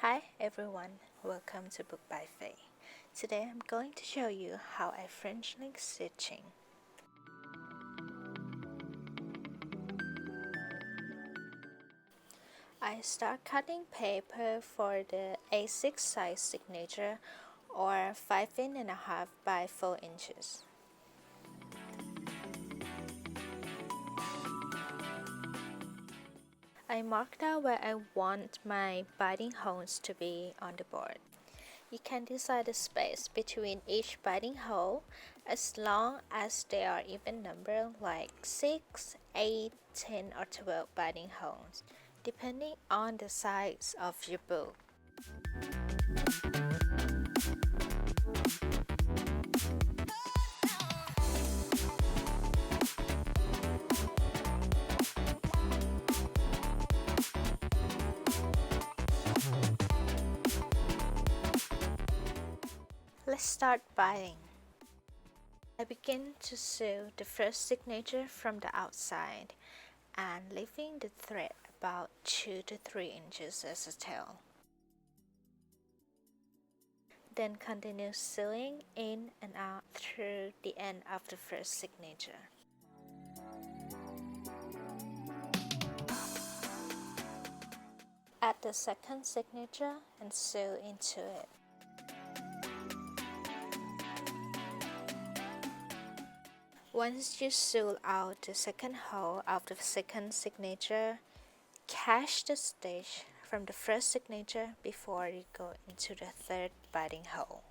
Hi everyone, welcome to Book by Faye. Today I'm going to show you how I French link stitching. I start cutting paper for the A6 size signature or 5.5 by 4 inches. I marked out where I want my biting holes to be on the board. You can decide the space between each biting hole as long as they are even numbered, like 6, 8, 10 or 12 biting holes, depending on the size of your book. Let's start biting. I begin to sew the first signature from the outside and leaving the thread about 2 to 3 inches as a tail. Then continue sewing in and out through the end of the first signature. Add the second signature and sew into it. Once you sew out the second hole of the second signature, catch the stitch from the first signature before you go into the third biting hole.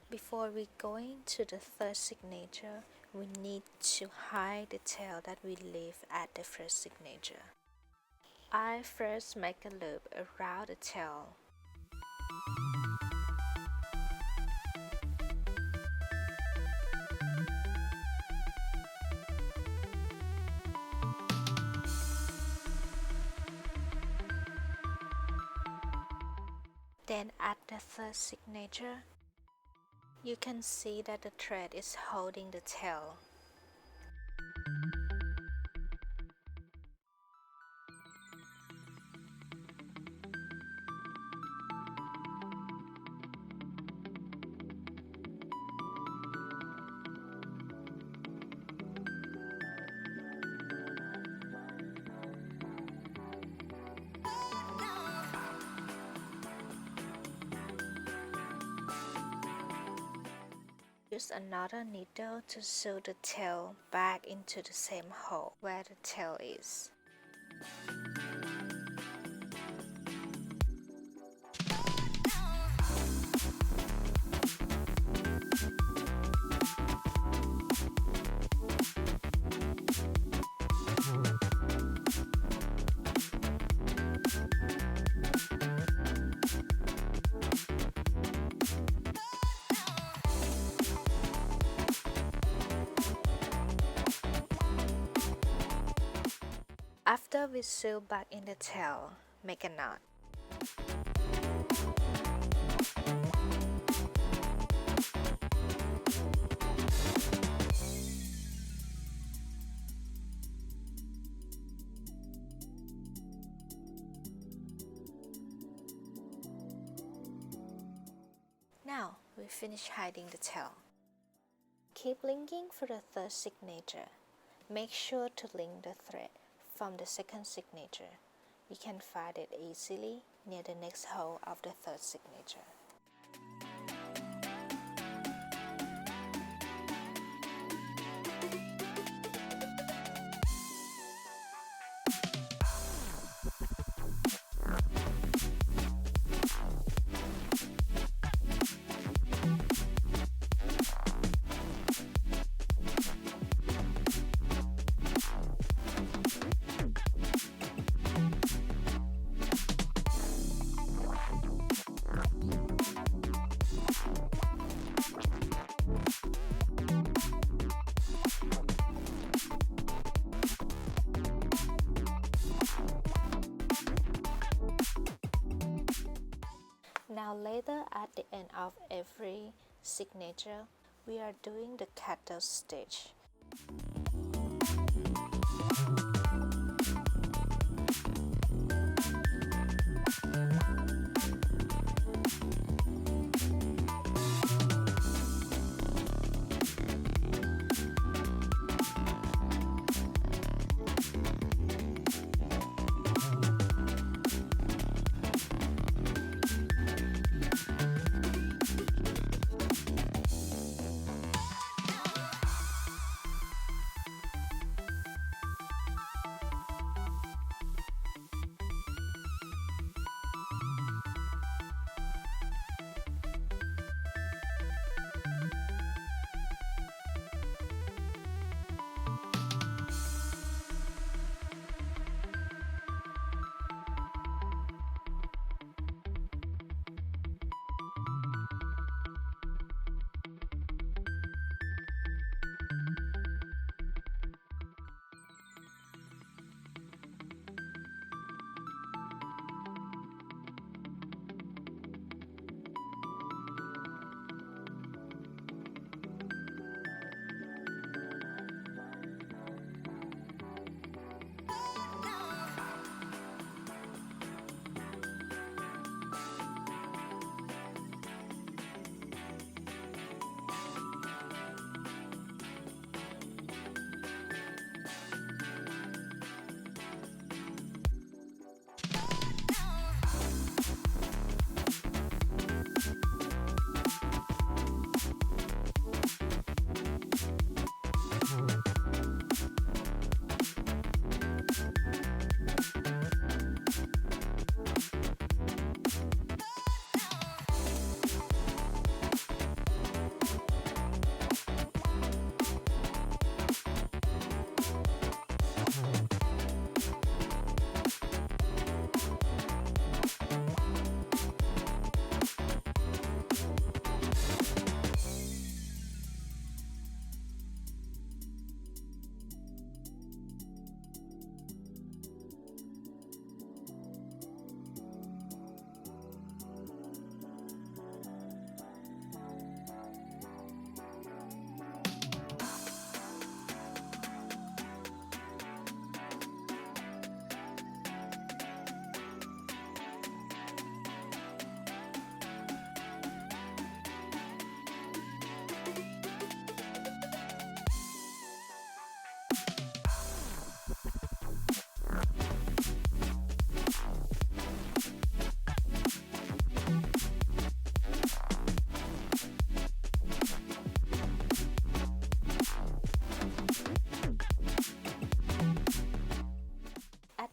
Before we go into the third signature, we need to hide the tail that we leave at the first signature. I first make a loop around the tail. Then at the third signature, you can see that the thread is holding the tail. Use another needle to sew the tail back into the same hole where the tail is. After we sew back in the tail, make a knot. Now we finish hiding the tail. Keep linking for the third signature. Make sure to link the thread from the second signature. You can find it easily near the next hole of the third signature. Now later at the end of every signature, we are doing the cathode stage.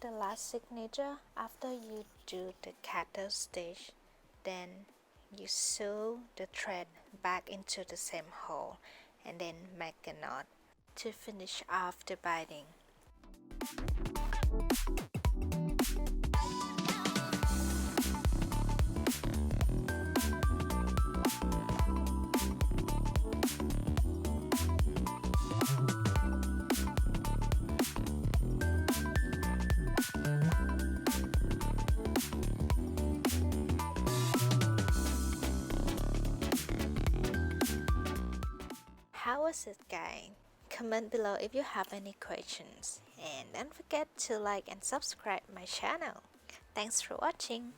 The last signature, after you do the cathode stage, then you sew the thread back into the same hole and then make a knot to finish off the binding. How was it, guys? Comment below if you have any questions, and don't forget to like and subscribe my channel. Thanks for watching.